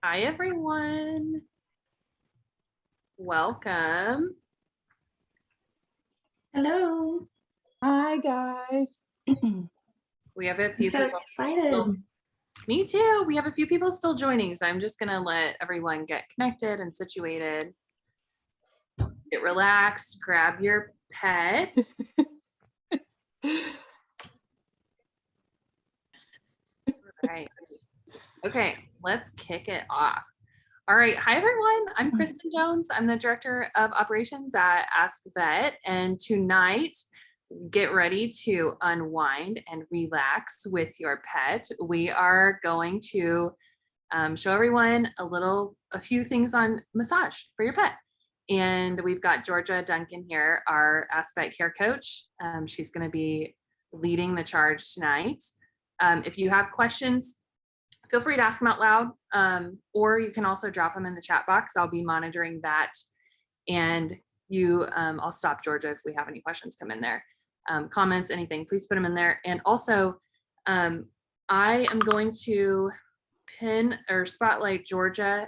Hi, everyone. Welcome. Hello. Hi, guys. We have a I'm few so people. excited. Me too. We have a few people still joining, so I'm just going to let everyone get connected and situated. Get relaxed, grab your pet. Right. Okay, let's kick it off. All right. Hi, everyone. I'm Kristen Jones. I'm the Director of Operations at AskVet. And tonight, get ready to unwind and relax with your pet. We are going to show everyone a few things on massage for your pet. And we've got Georgia Duncan here, our AskVet care coach. She's going to be leading the charge tonight. If you have questions, feel free to ask them out loud, or you can also drop them in the chat box. I'll be monitoring that. And I'll stop Georgia if we have any questions come in there. Comments, anything, please put them in there. And also, I am going to pin or spotlight Georgia.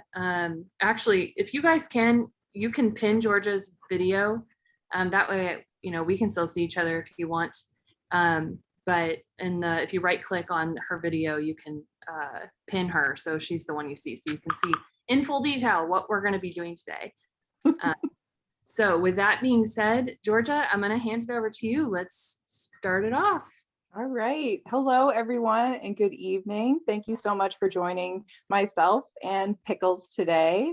Actually, if you guys can, you can pin Georgia's video. That way, we can still see each other if you want. But if you right click on her video, you can pin her. So she's the one you see. So you can see in full detail what we're going to be doing today. So with that being said, Georgia, I'm going to hand it over to you. Let's start it off. All right. Hello, everyone, and good evening. Thank you so much for joining myself and Pickles today.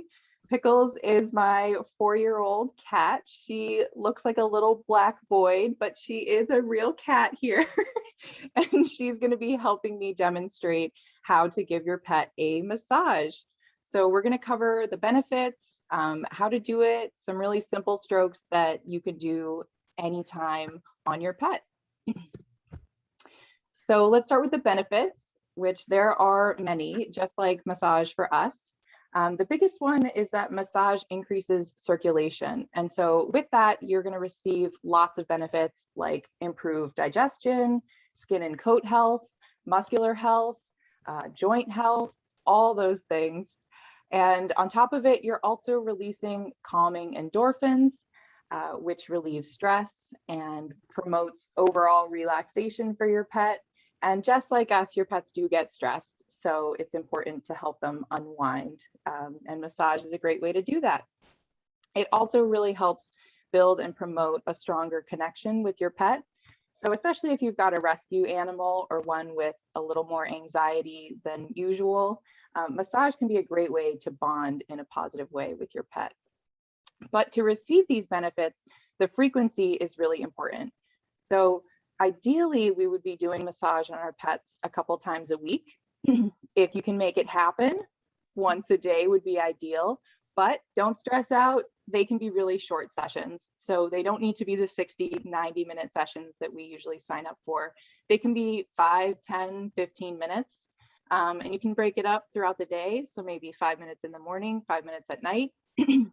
Pickles is my 4-year-old cat. She looks like a little black Boyd, but she is a real cat here. And she's going to be helping me demonstrate how to give your pet a massage. So we're going to cover the benefits, how to do it, some really simple strokes that you can do anytime on your pet. So let's start with the benefits, which there are many, just like massage for us. The biggest one is that massage increases circulation. And so with that, you're going to receive lots of benefits like improved digestion, skin and coat health, muscular health, joint health, all those things. And on top of it, you're also releasing calming endorphins, which relieves stress and promotes overall relaxation for your pet. And just like us, your pets do get stressed. So it's important to help them unwind. And massage is a great way to do that. It also really helps build and promote a stronger connection with your pet. So especially if you've got a rescue animal or one with a little more anxiety than usual, massage can be a great way to bond in a positive way with your pet. But to receive these benefits, the frequency is really important. So ideally, we would be doing massage on our pets a couple times a week. If you can make it happen, once a day would be ideal, but don't stress out. They can be really short sessions. So they don't need to be the 60, 90-minute sessions that we usually sign up for. They can be 5, 10, 15 minutes. And you can break it up throughout the day. So maybe 5 minutes in the morning, 5 minutes at night.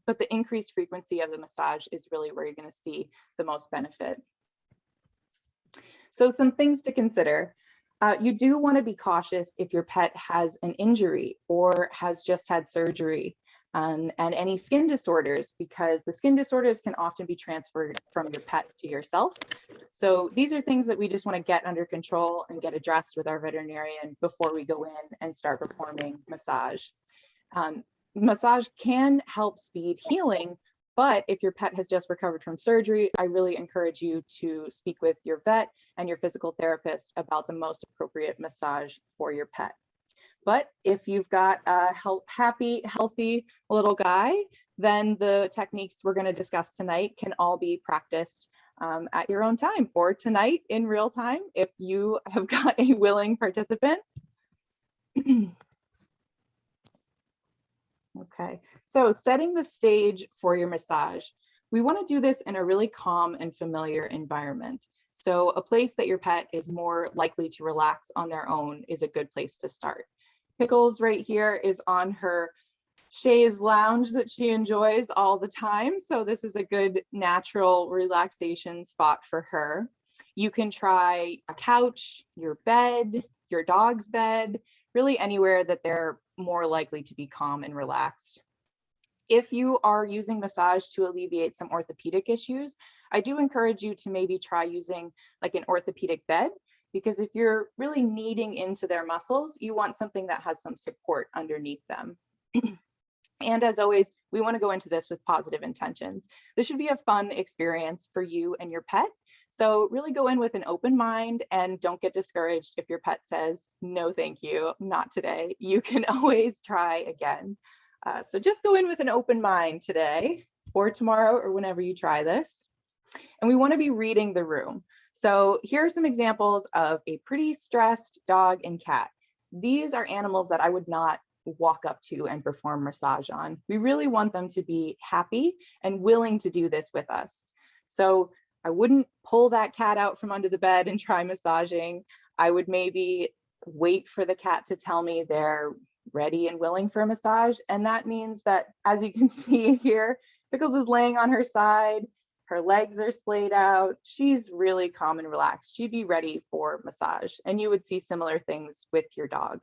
But the increased frequency of the massage is really where you're going to see the most benefit. So some things to consider. You do want to be cautious if your pet has an injury or has just had surgery, and any skin disorders, because the skin disorders can often be transferred from your pet to yourself. So these are things that we just want to get under control and get addressed with our veterinarian before we go in and start performing massage. Massage can help speed healing, but if your pet has just recovered from surgery, I really encourage you to speak with your vet and your physical therapist about the most appropriate massage for your pet. But if you've got a happy, healthy little guy, then the techniques we're going to discuss tonight can all be practiced at your own time, or tonight in real time if you have got a willing participant. Okay, so setting the stage for your massage. We want to do this in a really calm and familiar environment. So a place that your pet is more likely to relax on their own is a good place to start. Pickles right here is on her chaise lounge that she enjoys all the time. So this is a good natural relaxation spot for her. You can try a couch, your bed, your dog's bed, really anywhere that they're more likely to be calm and relaxed. If you are using massage to alleviate some orthopedic issues, I do encourage you to maybe try using like an orthopedic bed, because if you're really kneading into their muscles, you want something that has some support underneath them. And as always, we want to go into this with positive intentions. This should be a fun experience for you and your pet. So really go in with an open mind and don't get discouraged if your pet says, no, thank you, not today. You can always try again. So just go in with an open mind today or tomorrow or whenever you try this. And we want to be reading the room. So here are some examples of a pretty stressed dog and cat. These are animals that I would not walk up to and perform massage on. We really want them to be happy and willing to do this with us. So I wouldn't pull that cat out from under the bed and try massaging. I would maybe wait for the cat to tell me they're ready and willing for a massage. And that means that, as you can see here, Pickles is laying on her side. Her legs are splayed out. She's really calm and relaxed. She'd be ready for massage. And you would see similar things with your dog.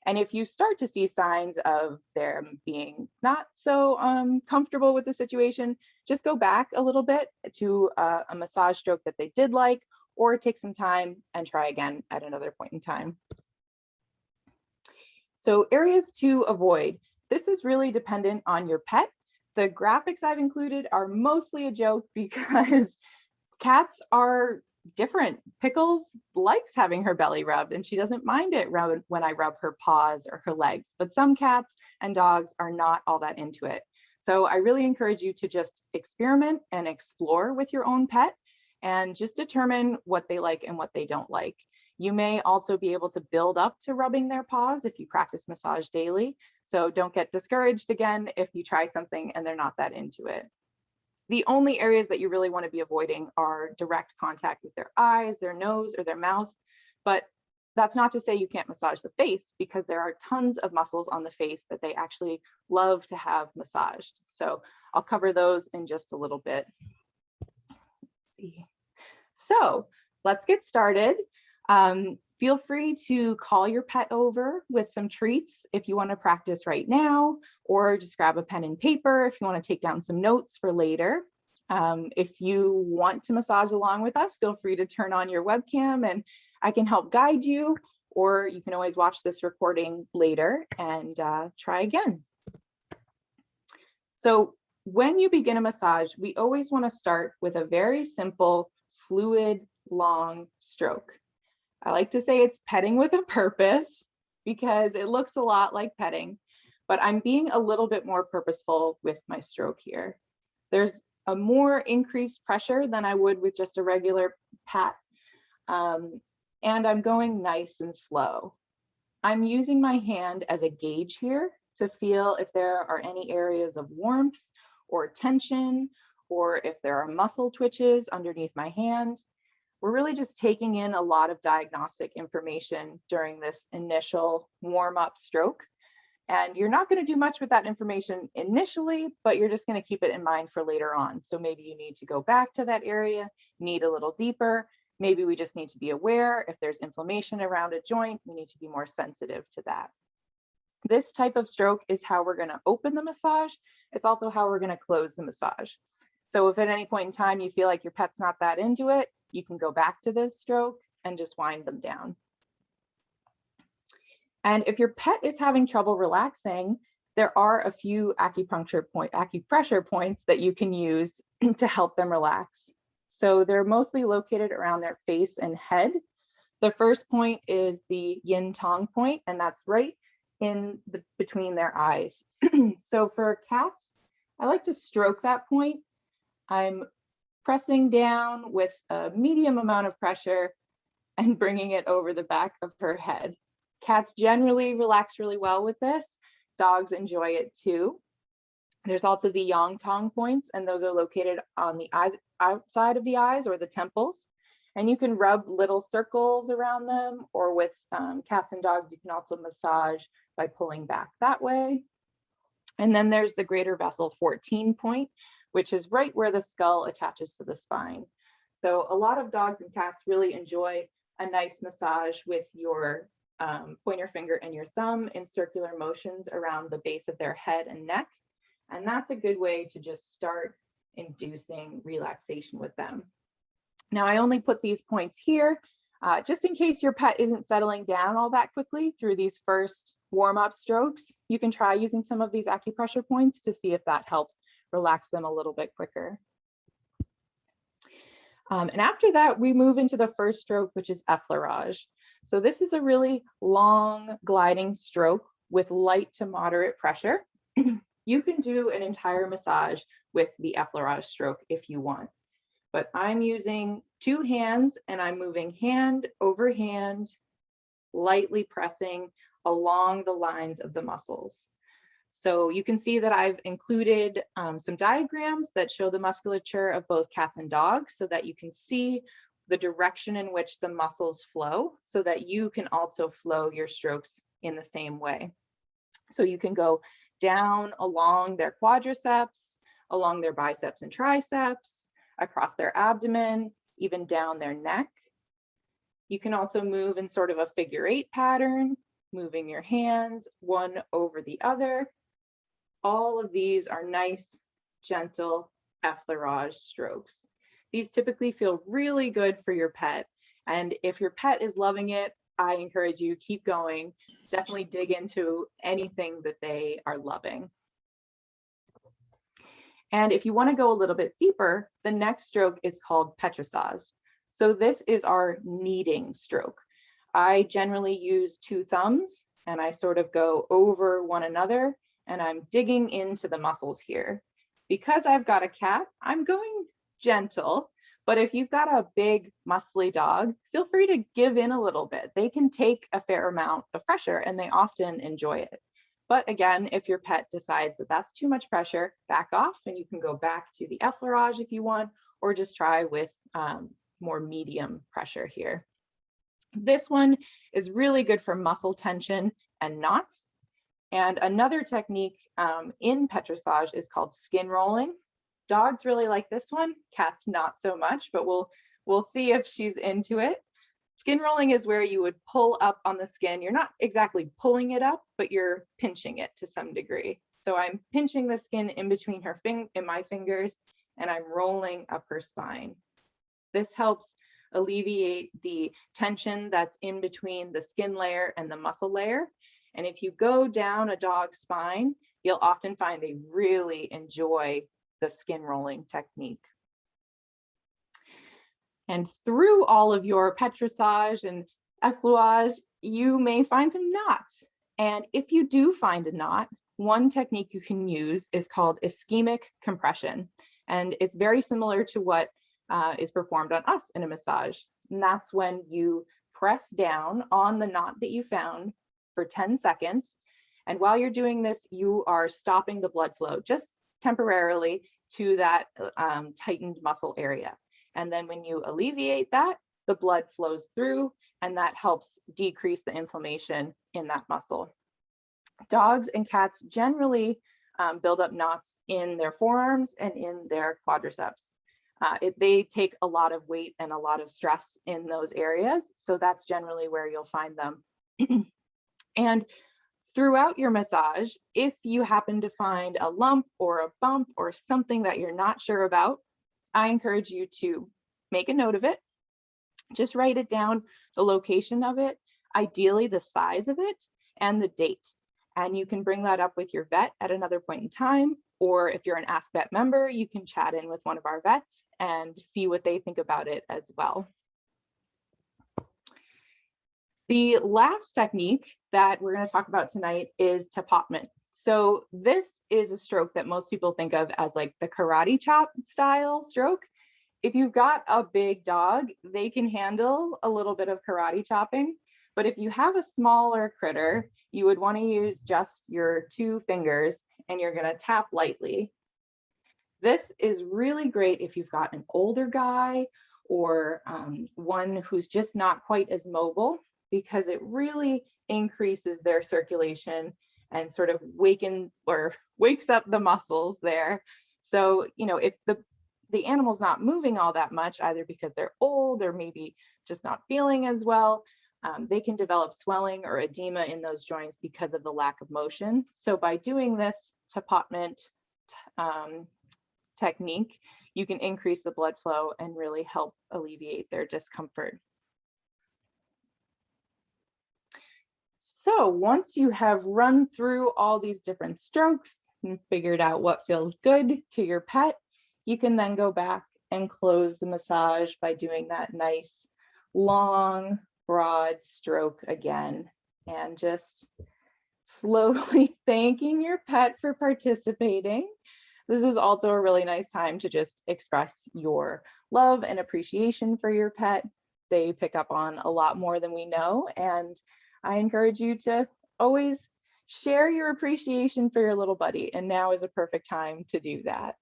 And if you start to see signs of them being not so comfortable with the situation, just go back a little bit to a massage stroke that they did like, or take some time and try again at another point in time. So areas to avoid. This is really dependent on your pet. The graphics I've included are mostly a joke because cats are different. Pickles likes having her belly rubbed and she doesn't mind it when I rub her paws or her legs, but some cats and dogs are not all that into it. So I really encourage you to just experiment and explore with your own pet and just determine what they like and what they don't like. You may also be able to build up to rubbing their paws if you practice massage daily. So don't get discouraged again if you try something and they're not that into it. The only areas that you really want to be avoiding are direct contact with their eyes, their nose, or their mouth. But that's not to say you can't massage the face, because there are tons of muscles on the face that they actually love to have massaged. So I'll cover those in just a little bit. Let's see. So let's get started. Feel free to call your pet over with some treats if you want to practice right now, or just grab a pen and paper if you want to take down some notes for later. If you want to massage along with us, feel free to turn on your webcam and I can help guide you, or you can always watch this recording later and try again. So when you begin a massage, we always want to start with a very simple, fluid, long stroke. I like to say it's petting with a purpose because it looks a lot like petting, but I'm being a little bit more purposeful with my stroke here. There's a more increased pressure than I would with just a regular pat, and I'm going nice and slow. I'm using my hand as a gauge here to feel if there are any areas of warmth or tension, or if there are muscle twitches underneath my hand. We're really just taking in a lot of diagnostic information during this initial warm-up stroke. And you're not going to do much with that information initially, but you're just going to keep it in mind for later on. So maybe you need to go back to that area, knead a little deeper. Maybe we just need to be aware if there's inflammation around a joint, we need to be more sensitive to that. This type of stroke is how we're going to open the massage. It's also how we're going to close the massage. So if at any point in time you feel like your pet's not that into it, you can go back to this stroke and just wind them down. And if your pet is having trouble relaxing, there are a few acupressure points that you can use to help them relax. So they're mostly located around their face and head. The first point is the yin tong point, and that's right in between their eyes. So for cats, I like to stroke that point. I'm pressing down with a medium amount of pressure and bringing it over the back of her head. Cats generally relax really well with this. Dogs enjoy it too. There's also the yang tong points, and those are located on the outside of the eyes or the temples. And you can rub little circles around them, or with cats and dogs, you can also massage by pulling back that way. And then there's the greater vessel 14 point, which is right where the skull attaches to the spine. So a lot of dogs and cats really enjoy a nice massage with your pointer finger and your thumb in circular motions around the base of their head and neck. And that's a good way to just start inducing relaxation with them. Now, I only put these points here just in case your pet isn't settling down all that quickly through these first warm-up strokes. You can try using some of these acupressure points to see if that helps relax them a little bit quicker. And after that, we move into the first stroke, which is Effleurage. So this is a really long gliding stroke with light to moderate pressure. You can do an entire massage with the Effleurage stroke if you want, but I'm using 2 hands and I'm moving hand over hand, lightly pressing along the lines of the muscles. So you can see that I've included some diagrams that show the musculature of both cats and dogs so that you can see the direction in which the muscles flow so that you can also flow your strokes in the same way. So you can go down along their quadriceps, along their biceps and triceps, across their abdomen, even down their neck. You can also move in sort of a figure 8 pattern, moving your hands one over the other. All of these are nice, gentle Effleurage strokes. These typically feel really good for your pet. And if your pet is loving it, I encourage you, keep going. Definitely dig into anything that they are loving. And if you want to go a little bit deeper, the next stroke is called Petrissage. So this is our kneading stroke. I generally use 2 thumbs and I sort of go over one another and I'm digging into the muscles here. Because I've got a cat, I'm going gentle, but if you've got a big muscly dog, feel free to give in a little bit. They can take a fair amount of pressure and they often enjoy it. But again, if your pet decides that that's too much pressure, back off and you can go back to the Effleurage if you want, or just try with more medium pressure here. This one is really good for muscle tension and knots. And another technique in Petrissage is called skin rolling. Dogs really like this one, cats not so much, but we'll see if she's into it. Skin rolling is where you would pull up on the skin. You're not exactly pulling it up, but you're pinching it to some degree. So I'm pinching the skin in between my fingers, and I'm rolling up her spine. This helps alleviate the tension that's in between the skin layer and the muscle layer. And if you go down a dog's spine, you'll often find they really enjoy the skin rolling technique. And through all of your Petrissage and Effleurage, you may find some knots. And if you do find a knot, one technique you can use is called ischemic compression. And it's very similar to what is performed on us in a massage. And that's when you press down on the knot that you found for 10 seconds. And while you're doing this, you are stopping the blood flow just temporarily to that tightened muscle area. And then when you alleviate that, the blood flows through and that helps decrease the inflammation in that muscle. Dogs and cats generally build up knots in their forearms and in their quadriceps. They take a lot of weight and a lot of stress in those areas. So that's generally where you'll find them. And throughout your massage, if you happen to find a lump or a bump or something that you're not sure about, I encourage you to make a note of it. Just write it down, the location of it, ideally the size of it, and the date. And you can bring that up with your vet at another point in time, or if you're an AskVet member, you can chat in with one of our vets and see what they think about it as well. The last technique that we're going to talk about tonight is Tapotment. So this is a stroke that most people think of as like the karate chop style stroke. If you've got a big dog, they can handle a little bit of karate chopping. But if you have a smaller critter, you would want to use just your 2 fingers and you're going to tap lightly. This is really great if you've got an older guy or one who's just not quite as mobile, because it really increases their circulation and sort of wakes up the muscles there. So, you know, if the animal's not moving all that much, either because they're old or maybe just not feeling as well, they can develop swelling or edema in those joints because of the lack of motion. So by doing this Tapotment technique, you can increase the blood flow and really help alleviate their discomfort. So once you have run through all these different strokes and figured out what feels good to your pet, you can then go back and close the massage by doing that nice, long, broad stroke again, and just slowly thanking your pet for participating. This is also a really nice time to just express your love and appreciation for your pet. They pick up on a lot more than we know, and I encourage you to always share your appreciation for your little buddy, and now is a perfect time to do that.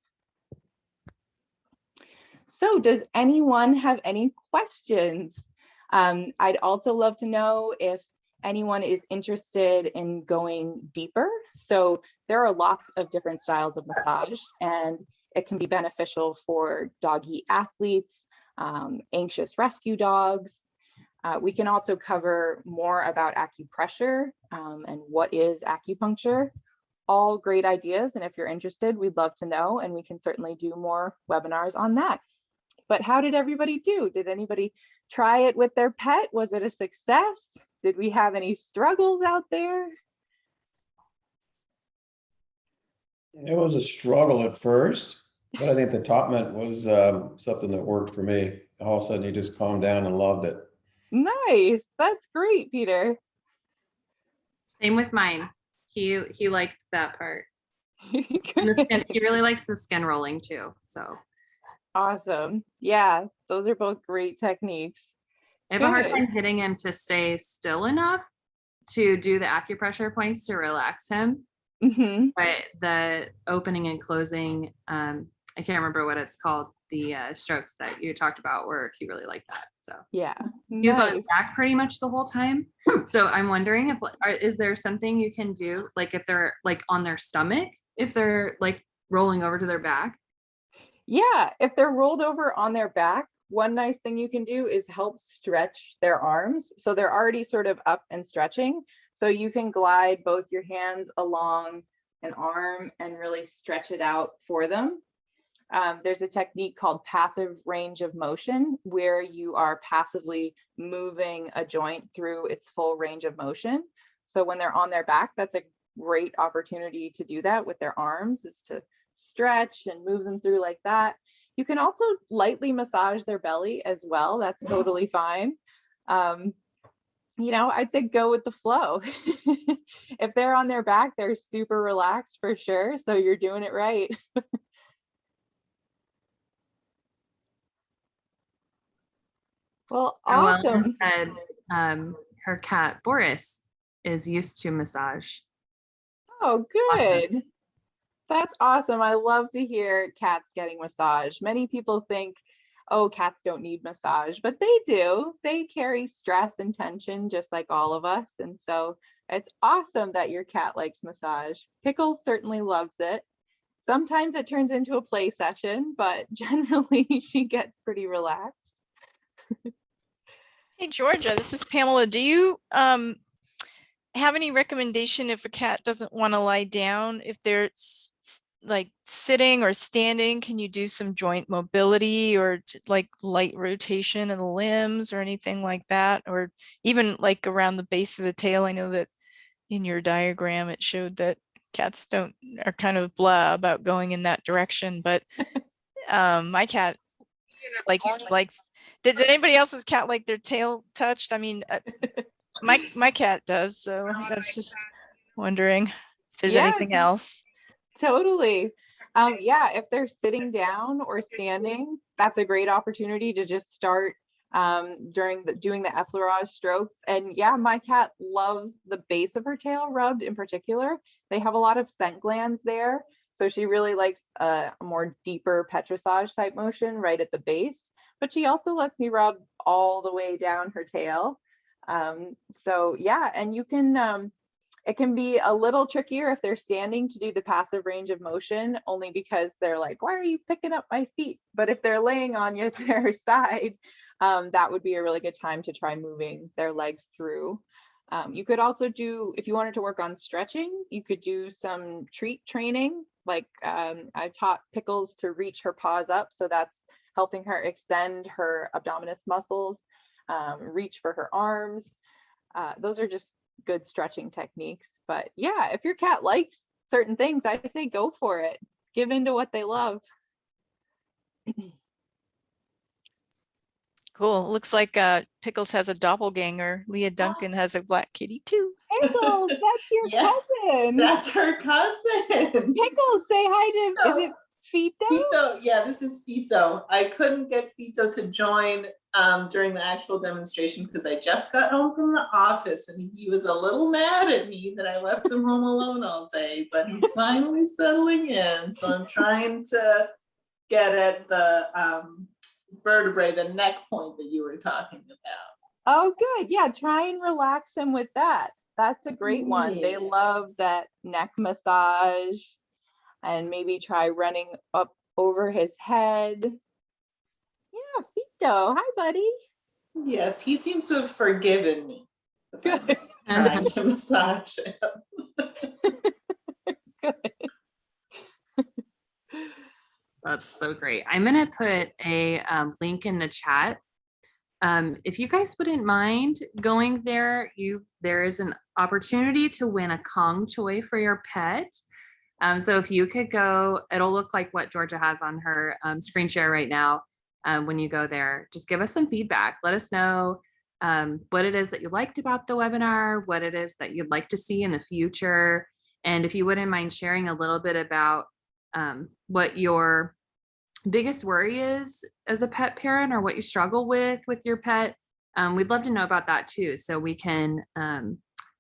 So does anyone have any questions? I'd also love to know if anyone is interested in going deeper. So there are lots of different styles of massage, and it can be beneficial for doggy athletes, anxious rescue dogs. We can also cover more about acupressure and what is acupuncture. All great ideas, and if you're interested, we'd love to know, and we can certainly do more webinars on that. But how did everybody do? Did anybody try it with their pet? Was it a success? Did we have any struggles out there? It was a struggle at first, but I think the Tapotment was something that worked for me. All of a sudden, you just calmed down and loved it. Nice, that's great, Peter. Same with mine. He liked that part. And the skin, he really likes the skin rolling too. So awesome. Yeah, those are both great techniques. I have a hard time getting him to stay still enough to do the acupressure points to relax him. Mm-hmm. But the opening and closing, I can't remember what it's called, the strokes that you talked about, where he really liked that. So yeah, he was on his back pretty much the whole time. So I'm wondering if is there something you can do, like if they're like on their stomach, if they're like rolling over to their back? Yeah, if they're rolled over on their back, one nice thing you can do is help stretch their arms. So they're already sort of up and stretching. So you can glide both your hands along an arm and really stretch it out for them. There's a technique called passive range of motion, where you are passively moving a joint through its full range of motion. So when they're on their back, that's a great opportunity to do that with their arms, is to stretch and move them through like that. You can also lightly massage their belly as well. That's totally fine. You know, I'd say go with the flow. If they're on their back, they're super relaxed for sure. So you're doing it right. Well, awesome. Said, her cat Boris is used to massage. Oh, good. Awesome. That's awesome. I love to hear cats getting massage. Many people think, oh, cats don't need massage, but they do. They carry stress and tension just like all of us. And so it's awesome that your cat likes massage. Pickles certainly loves it. Sometimes it turns into a play session, but generally she gets pretty relaxed. Hey, Georgia, this is Pamela. Do you have any recommendation if a cat doesn't want to lie down, if they're like sitting or standing? Can you do some joint mobility or like light rotation of the limbs or anything like that? Or even like around the base of the tail? I know that in your diagram it showed that cats are kind of blah about going in that direction, but my cat like does anybody else's cat like their tail touched? I mean, my cat does, so I was just wondering if there's anything else. Totally. Yeah, if they're sitting down or standing, that's a great opportunity to just start doing the Effleurage strokes. And yeah, my cat loves the base of her tail rubbed in particular. They have a lot of scent glands there, so she really likes a more deeper Petrissage type motion right at the base. But she also lets me rub all the way down her tail. So yeah, and you can, it can be a little trickier if they're standing to do the passive range of motion, only because they're like, why are you picking up my feet? But if they're laying on their side, that would be a really good time to try moving their legs through. You could also do, if you wanted to work on stretching, you could do some treat training. Like I've taught Pickles to reach her paws up. So that's helping her extend her abdominis muscles, reach for her arms. Those are just good stretching techniques. But yeah, if your cat likes certain things, I say go for it. Give into what they love. Cool. Looks like Pickles has a doppelganger. Leah Duncan has a black kitty too. Pickles, that's your Yes, cousin. that's her cousin. Pickles, say hi to, is it Fito? Fito, yeah, this is Fito. I couldn't get Fito to join during the actual demonstration because I just got home from the office and he was a little mad at me that I left him home alone all day, but he's finally settling in. So I'm trying to get at the vertebrae, the neck point that you were talking about. Oh, good. Yeah, try and relax him with that. That's a great one. They Yes. love that neck massage, and maybe try running up over his head. Yeah, Fito. Hi, buddy. Yes, he seems to have forgiven me. 'Cause I Good. was trying to massage him. Good. That's so great. I'm going to put a link in the chat. If you guys wouldn't mind going there, there is an opportunity to win a Kong toy for your pet. So if you could go, it'll look like what Georgia has on her screen share right now. When you go there, just give us some feedback. Let us know what it is that you liked about the webinar, what it is that you'd like to see in the future. And if you wouldn't mind sharing a little bit about what your biggest worry is as a pet parent, or what you struggle with your pet, we'd love to know about that too, so we can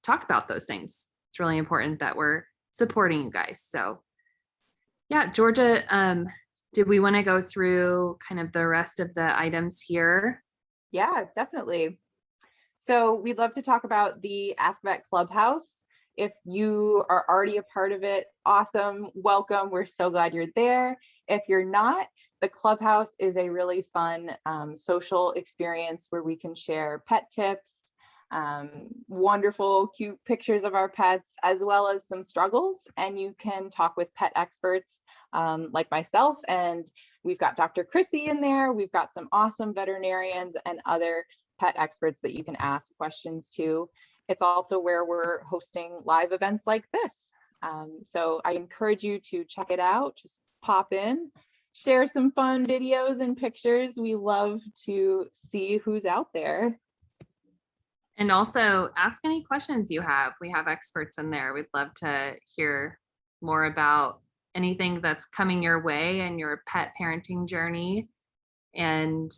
talk about those things. It's really important that we're supporting you guys. So yeah, Georgia, did we want to go through kind of the rest of the items here? Yeah, definitely. So we'd love to talk about the AskVet Clubhouse. If you are already a part of it, awesome, welcome. We're so glad you're there. If you're not, the Clubhouse is a really fun social experience where we can share pet tips, wonderful, cute pictures of our pets, as well as some struggles. And you can talk with pet experts like myself, and we've got Dr. Chrissy in there. We've got some awesome veterinarians and other pet experts that you can ask questions to. It's also where we're hosting live events like this. So I encourage you to check it out. Just pop in, share some fun videos and pictures. We love to see who's out there. And also ask any questions you have. We have experts in there. We'd love to hear more about anything that's coming your way in your pet parenting journey, and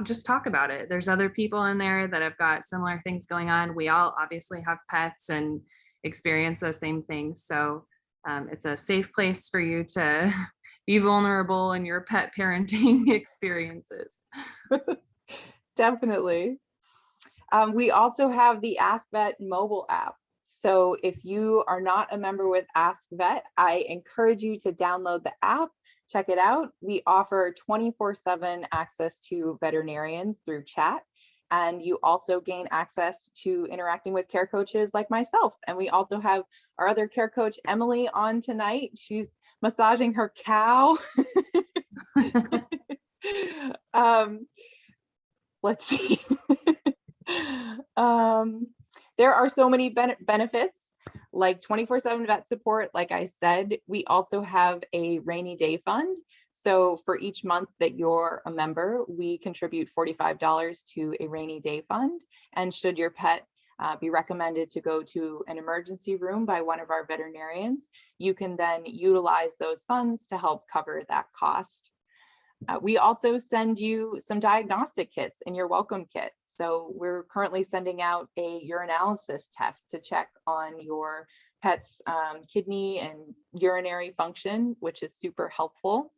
just talk about it. There's other people in there that have got similar things going on. We all obviously have pets and experience those same things. So it's a safe place for you to be vulnerable in your pet parenting experiences. Definitely. We also have the AskVet Mobile App. So if you are not a member with AskVet, I encourage you to download the app, check it out. We offer 24/7 access to veterinarians through chat, and you also gain access to interacting with care coaches like myself. And we also have our other care coach, Emily, on tonight. She's massaging her cow. Let's see. There are so many benefits, like 24/7 vet support. Like I said, we also have a rainy day fund. So for each month that you're a member, we contribute $45 to a rainy day fund. And should your pet be recommended to go to an emergency room by one of our veterinarians, you can then utilize those funds to help cover that cost. We also send you some diagnostic kits in your welcome kit. So we're currently sending out a urinalysis test to check on your pet's kidney and urinary function, which is super helpful.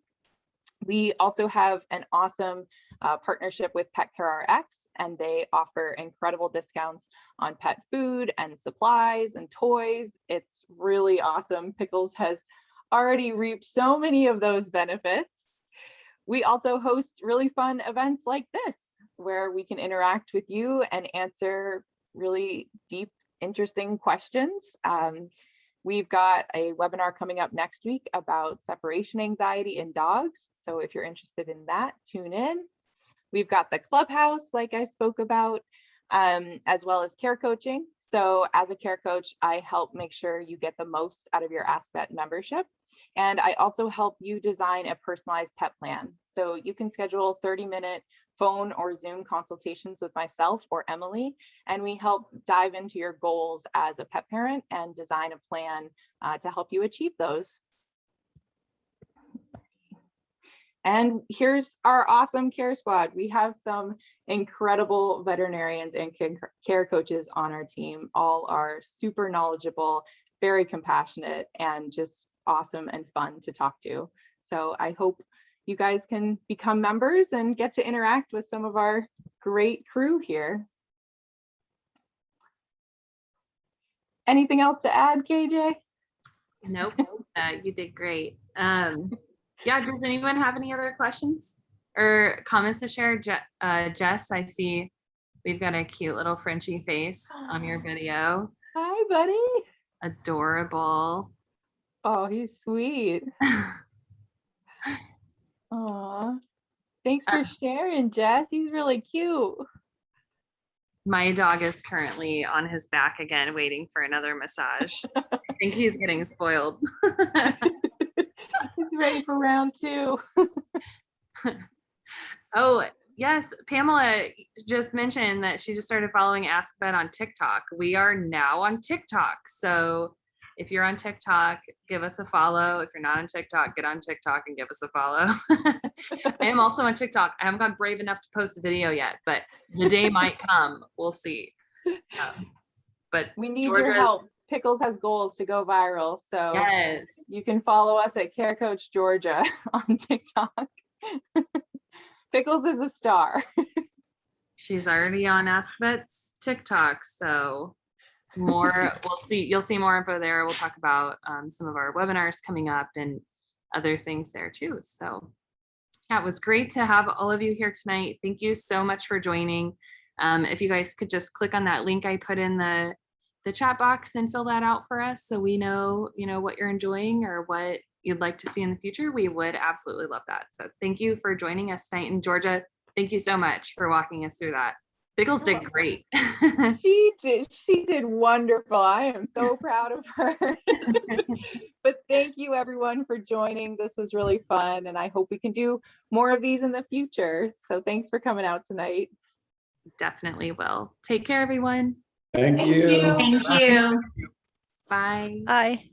We also have an awesome partnership with PetCareRx, and they offer incredible discounts on pet food and supplies and toys. It's really awesome. Pickles has already reaped so many of those benefits. We also host really fun events like this, where we can interact with you and answer really deep, interesting questions. We've got a webinar coming up next week about separation anxiety in dogs. So if you're interested in that, tune in. We've got the clubhouse, like I spoke about, as well as care coaching. So as a care coach, I help make sure you get the most out of your AskVet membership. And I also help you design a personalized pet plan. So you can schedule 30-minute phone or Zoom consultations with myself or Emily, and we help dive into your goals as a pet parent and design a plan to help you achieve those. And here's our awesome care squad. We have some incredible veterinarians and care coaches on our team. All are super knowledgeable, very compassionate, and just awesome and fun to talk to. So I hope you guys can become members and get to interact with some of our great crew here. Anything else to add, KJ? Nope, you did great. Yeah, does anyone have any other questions or comments to share? Jess, I see we've got a cute little Frenchie face on your video. Hi, buddy. Adorable. Oh, he's sweet. Aw, thanks for sharing, Jess. He's really cute. My dog is currently on his back again, waiting for another massage. I think he's getting spoiled. He's ready for round 2. Oh, yes. Pamela just mentioned that she just started following AskVet on TikTok. We are now on TikTok. So if you're on TikTok, give us a follow. If you're not on TikTok, get on TikTok and give us a follow. I am also on TikTok. I haven't got brave enough to post a video yet, but the day might come. We'll see. But we need your help. Pickles has goals to go viral. So yes, you can follow us at Care Coach Georgia on TikTok. Pickles is a star. she's already on AskVet's TikTok. So more, we'll see. You'll see more info there. We'll talk about some of our webinars coming up and other things there too. So yeah, it was great to have all of you here tonight. Thank you so much for joining. If you guys could just click on that link I put in the chat box and fill that out for us, so we know, what you're enjoying or what you'd like to see in the future, we would absolutely love that. So thank you for joining us tonight. And Georgia, thank you so much for walking us through that. Pickles did great. She did wonderful. I am so proud of her. But thank you everyone for joining. This was really fun, and I hope we can do more of these in the future. So thanks for coming out tonight. Definitely will. Take care, everyone. Thank you. Thank you. Thank you. Bye. Bye.